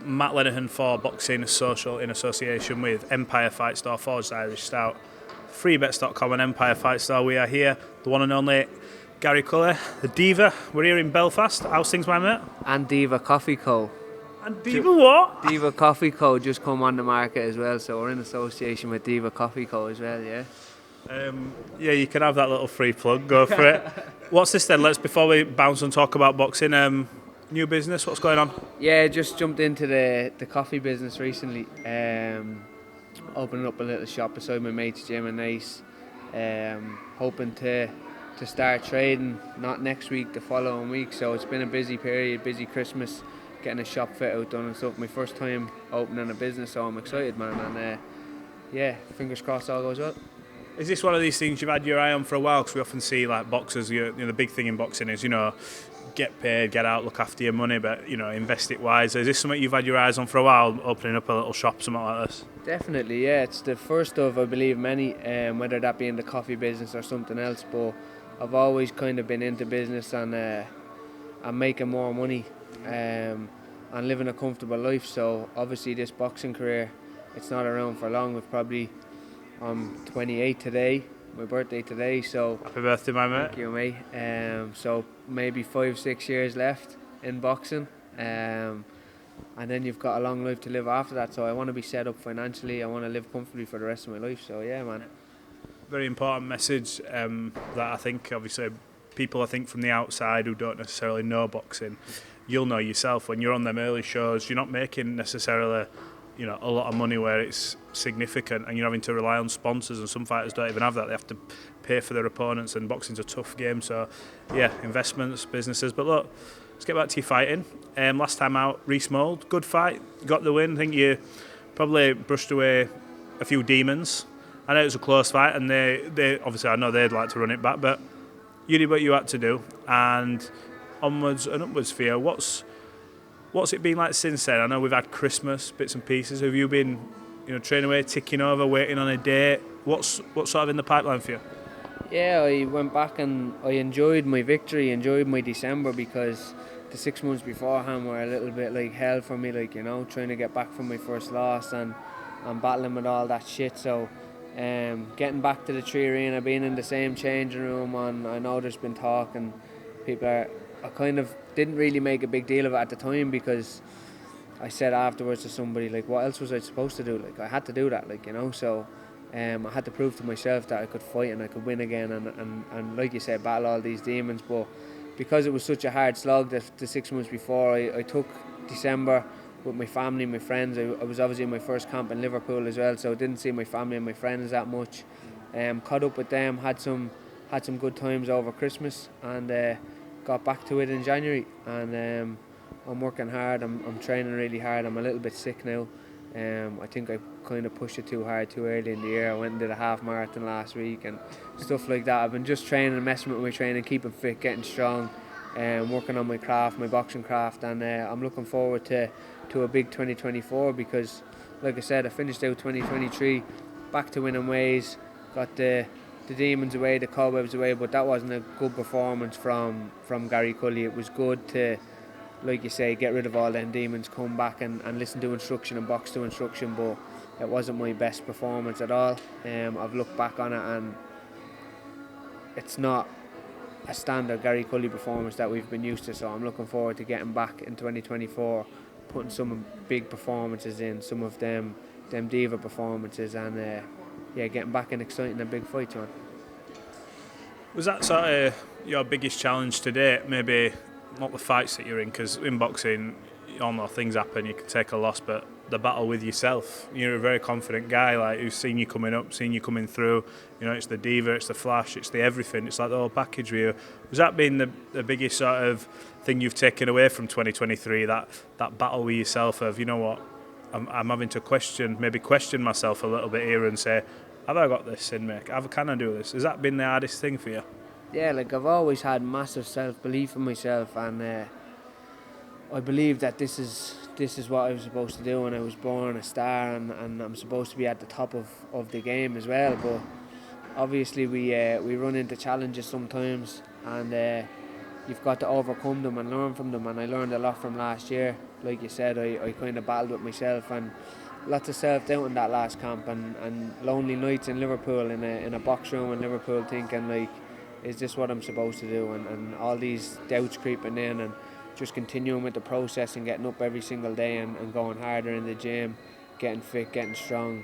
Matt Lenihan for Boxing Social in association with Empire Fight Store, Forged Irish Stout, freebets.com and Empire Fight Store. We are here, the one and only Gary Cully, the Diva. We're here in Belfast. How's things, my mate? And Diva Coffee Co. And Diva what? Diva Coffee Co. just come on the market as well, so we're in association with Diva Coffee Co. as well, yeah. Yeah, you can have that little free plug. Go for it. What's this then? Before we bounce and talk about boxing, new business. What's going on? Yeah, just jumped into the coffee business recently. Opening up a little shop beside my mate's gym in Nice. Hoping to start trading not next week, the following week. So it's been a busy period, busy Christmas, getting a shop fit out done and stuff. My first time opening a business, so I'm excited, man. And yeah, fingers crossed all goes well. Is this one of these things you've had your eye on for a while? Because we often see like boxers, the big thing in boxing is, get paid, get out, look after your money, but, invest it wise. Is this something you've had your eyes on for a while, opening up a little shop, something like this? Definitely, yeah. It's the first of, I believe, many, whether that be in the coffee business or something else, but I've always kind of been into business and making more money and living a comfortable life. So obviously this boxing career, it's not around for long. I'm 28 today, my birthday today, so happy birthday, my mate. Thank you, mate. So maybe 5-6 years left in boxing, and then you've got a long life to live after that. So I want to be set up financially. I want to live comfortably for the rest of my life. So yeah, man. Very important message that I think, obviously, people from the outside who don't necessarily know boxing, you'll know yourself when you're on them early shows. You're not making necessarily a lot of money where it's significant, and you're having to rely on sponsors, and some fighters don't even have that. They have to pay for their opponents, and boxing's a tough game. So yeah, investments, businesses. But look, let's get back to your fighting. Last time out, Reece Mould, good fight, got the win. I think you probably brushed away a few demons. I know it was a close fight, and they obviously, I know they'd like to run it back, but you did what you had to do, and onwards and upwards for you. What's it been like since then? I know we've had Christmas, bits and pieces. Have you been, training away, ticking over, waiting on a date? What's sort of in the pipeline for you? Yeah, I went back and I enjoyed my victory, enjoyed my December, because the 6 months beforehand were a little bit like hell for me, trying to get back from my first loss and battling with all that shit. So getting back to the Tree Arena, being in the same changing room, and I know there's been talk and people I kind of didn't really make a big deal of it at the time, because I said afterwards to somebody, what else was I supposed to do? I had to do that, so I had to prove to myself that I could fight and I could win again, and like you said, battle all these demons. But because it was such a hard slog the 6 months before, I took December with my family, my friends. I was obviously in my first camp in Liverpool as well, so I didn't see my family and my friends that much. Caught up with them, had some good times over Christmas, and got back to it in January, and I'm working hard. I'm training really hard. I'm a little bit sick now. I think I kind of pushed it too hard too early in the year. I went and did a half marathon last week and stuff like that. I've been just training and messing with my training, keeping fit, getting strong, and working on my craft, my boxing craft, and I'm looking forward to a big 2024, because like I said, I finished out 2023 back to winning ways, got the demons away, the cobwebs away, but that wasn't a good performance from Gary Cully. It was good to, like you say, get rid of all them demons, come back and listen to instruction and box to instruction, but it wasn't my best performance at all. I've looked back on it and it's not a standard Gary Cully performance that we've been used to, so I'm looking forward to getting back in 2024, putting some big performances in, some of them diva performances, and getting back in exciting and big fights, man. Was that sort of your biggest challenge to date? Maybe not the fights that you're in, because in boxing, you all know things happen, you can take a loss, but the battle with yourself. You're a very confident guy, who's seen you coming up, seen you coming through. It's the diva, it's the flash, it's the everything. It's like the whole package with you. Was that been the biggest sort of thing you've taken away from 2023? That battle with yourself of, I'm having to question myself a little bit here and say, have I got this in me? Can I do this? Has that been the hardest thing for you? Yeah, I've always had massive self-belief in myself, and I believe that this is what I was supposed to do, and I was born a star, and I'm supposed to be at the top of the game as well. But obviously we run into challenges sometimes, and you've got to overcome them and learn from them, and I learned a lot from last year. Like you said, I kind of battled with myself and lots of self-doubt in that last camp, and lonely nights in Liverpool in a box room in Liverpool thinking like, is this what I'm supposed to do, and all these doubts creeping in, and just continuing with the process and getting up every single day and going harder in the gym, getting fit, getting strong,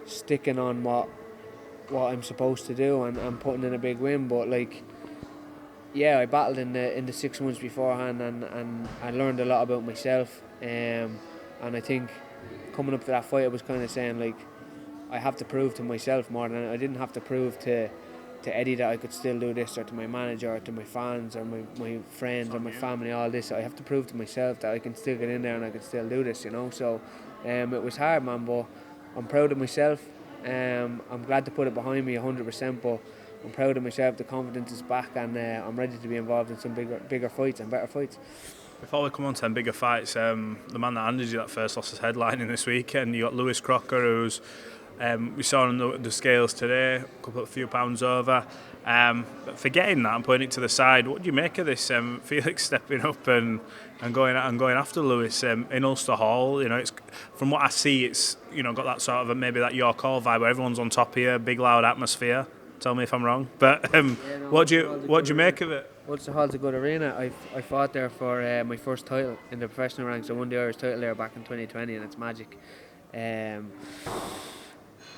sticking on what I'm supposed to do, and putting in a big win. But like, yeah, I battled in the 6 months beforehand, and I learned a lot about myself, and I think coming up to that fight I was kind of saying like, I have to prove to myself more than I didn't have to prove to Eddie that I could still do this, or to my manager, or to my fans, or my friends, or my family, all this. I have to prove to myself that I can still get in there and I can still do this, you know. So it was hard, man, but I'm proud of myself. I'm glad to put it behind me 100%, but I'm proud of myself. The confidence is back, and I'm ready to be involved in some bigger fights and better fights. Before we come on to them bigger fights, the man that handed you that first loss is headlining this weekend. You got Lewis Crocker, who's we saw on the scales today, a few pounds over. But forgetting that and putting it to the side, what do you make of this? Felix stepping up and going after Lewis in Ulster Hall. You know, it's, from what I see, it's, you know, got that sort of maybe that York Hall vibe where everyone's on top here, big loud atmosphere. Tell me if I'm wrong. But what do you make of it? Ulster Hall's a good arena. I fought there for my first title in the professional ranks. I won the Irish title there back in 2020, and it's magic.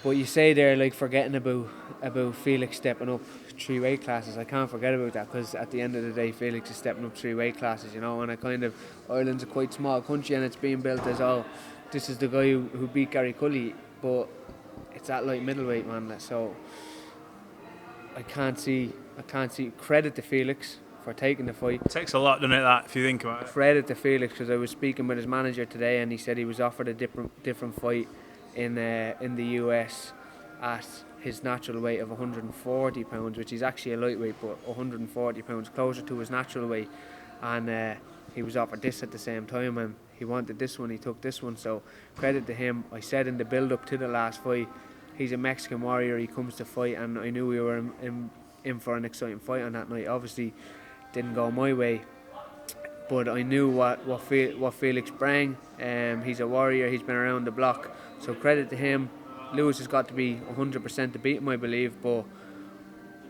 But you say there, like, forgetting about Felix stepping up 3 weight classes. I can't forget about that, because at the end of the day, Felix is stepping up 3 weight classes, you know. And Ireland's a quite small country, and it's being built as, oh, this is the guy who beat Gary Cully, but it's at light middleweight, man. So I can't see credit to Felix for taking the fight. It takes a lot, doesn't it, that, if you think about it? Credit to Felix, because I was speaking with his manager today, and he said he was offered a different fight in the US at his natural weight of 140 pounds, which is actually a lightweight, but 140 pounds closer to his natural weight, and he was offered this at the same time, and he wanted this one, he took this one. So credit to him. I said in the build up to the last fight, he's a Mexican warrior, he comes to fight, and I knew we were in for an exciting fight on that night. Obviously didn't go my way, but I knew what Felix bring. He's a warrior, he's been around the block, so credit to him. Lewis has got to be 100% to beat him, I believe, but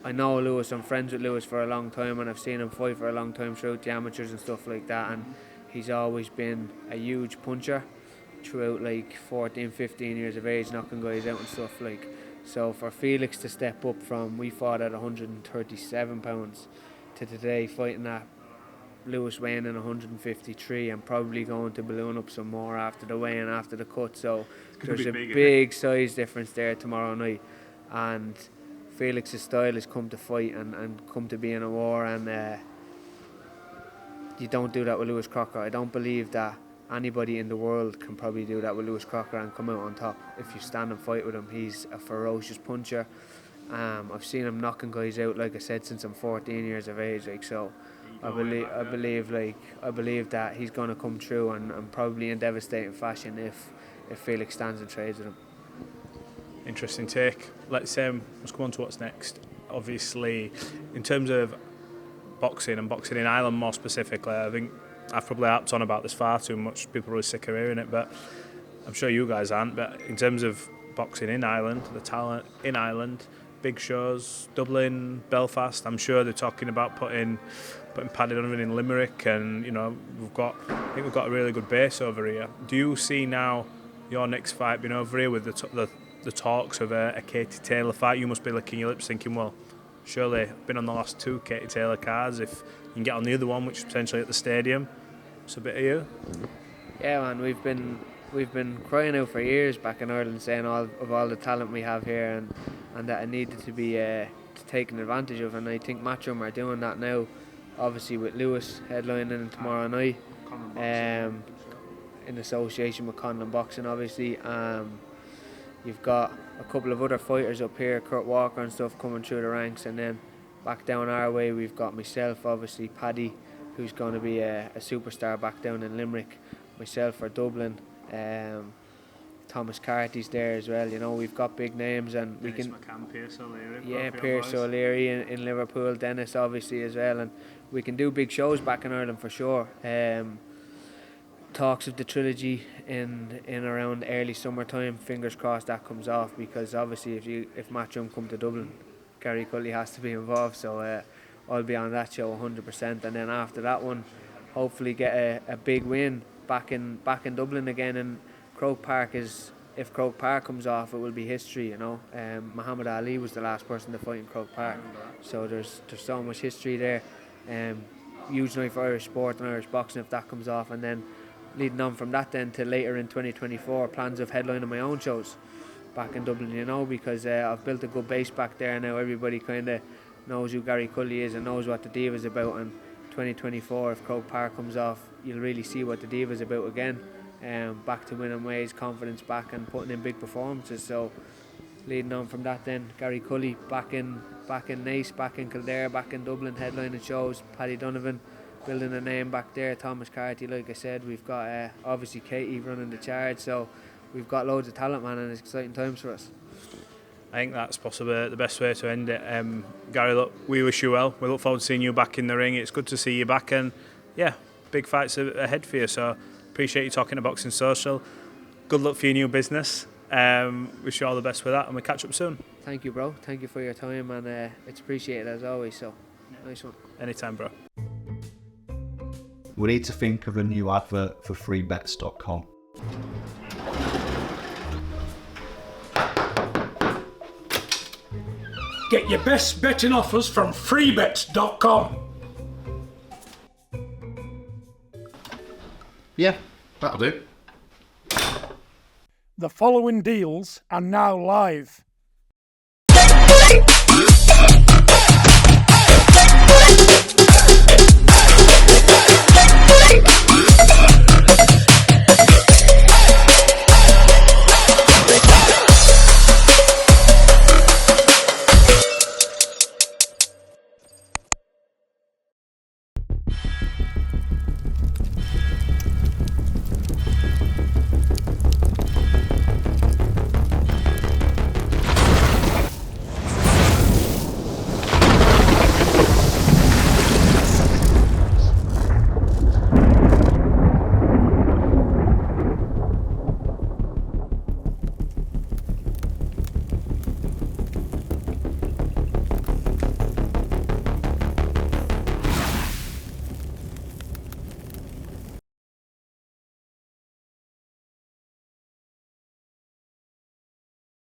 I know Lewis, I'm friends with Lewis for a long time, and I've seen him fight for a long time throughout the amateurs and stuff like that, and he's always been a huge puncher throughout, like 14, 15 years of age, knocking guys out and stuff, like. So for Felix to step up from, we fought at 137 pounds to today fighting at Lewis weighing in 153, and probably going to balloon up some more after the weigh-in, after the cut. So there's a big size difference there tomorrow night, and Felix's style has come to fight and come to be in a war, and you don't do that with Lewis Crocker. I don't believe that anybody in the world can probably do that with Lewis Crocker and come out on top. If you stand and fight with him, he's a ferocious puncher. I've seen him knocking guys out, like I said, since I'm 14 years of age. Like, so I believe that he's going to come through, and probably in devastating fashion if Felix stands and trades with him. Interesting take. Let's come on to what's next. Obviously, in terms of boxing and boxing in Ireland more specifically, I think I've probably harped on about this far too much. People are really sick of hearing it, but I'm sure you guys aren't. But in terms of boxing in Ireland, the talent in Ireland, big shows, Dublin, Belfast, I'm sure they're talking about putting Paddy Donovan in Limerick, and you know I think we've got a really good base over here. Do you see now your next fight being over here with the talks of a Katie Taylor fight? You must be licking your lips thinking, well, surely I've been on the last 2 Katie Taylor cards. If you can get on the other one, which is potentially at the stadium, it's a bit of you. Yeah, man, we've been crying out for years back in Ireland, saying all the talent we have here, and that it needed to be taken advantage of, and I think Matchroom are doing that now. Obviously with Lewis headlining tomorrow night, in association with Conlon Boxing, obviously. You've got a couple of other fighters up here, Kurt Walker and stuff, coming through the ranks, and then back down our way we've got myself, obviously Paddy, who's going to be a superstar back down in Limerick, myself for Dublin, Thomas Carty's there as well. You know, we've got big names, and we can. Pierce O'Leary. Yeah, Pierce O'Leary in Liverpool, Dennis obviously as well, and we can do big shows back in Ireland for sure. Talks of the Trilogy in around early summertime. Fingers crossed that comes off, because obviously if Matchroom come to Dublin, Gary Cully has to be involved. So I'll be on that show 100%, and then after that one, hopefully get a big win back in Dublin again. And Croke Park if Croke Park comes off, it will be history. You know, Muhammad Ali was the last person to fight in Croke Park, so there's so much history there. Huge night for Irish sport and Irish boxing if that comes off, and then leading on from that then to later in 2024, plans of headlining my own shows back in Dublin, you know, because I've built a good base back there now. Everybody kind of knows who Gary Cully is and knows what the Diva's about, and 2024, if Croke Park comes off, you'll really see what the Diva's about again. Back to winning ways, confidence back, and putting in big performances. So leading on from that then, Gary Cully back in Naas, back in Kildare, back in Dublin, headlining shows. Paddy Donovan building a name back there. Thomas Carty, like I said, we've got obviously Katie running the charge, so we've got loads of talent, man, and it's exciting times for us. I think that's possibly the best way to end it. Gary, look, we wish you well. We look forward to seeing you back in the ring. It's good to see you back, and yeah, big fights ahead for you. So appreciate you talking to Boxing Social. Good luck for your new business. Wish you all the best with that, and we'll catch up soon. Thank you, bro. Thank you for your time, and it's appreciated as always. So nice one. Anytime, bro. We need to think of a new advert for freebets.com. Get your best betting offers from freebets.com. Yeah, that'll do. The following deals are now live.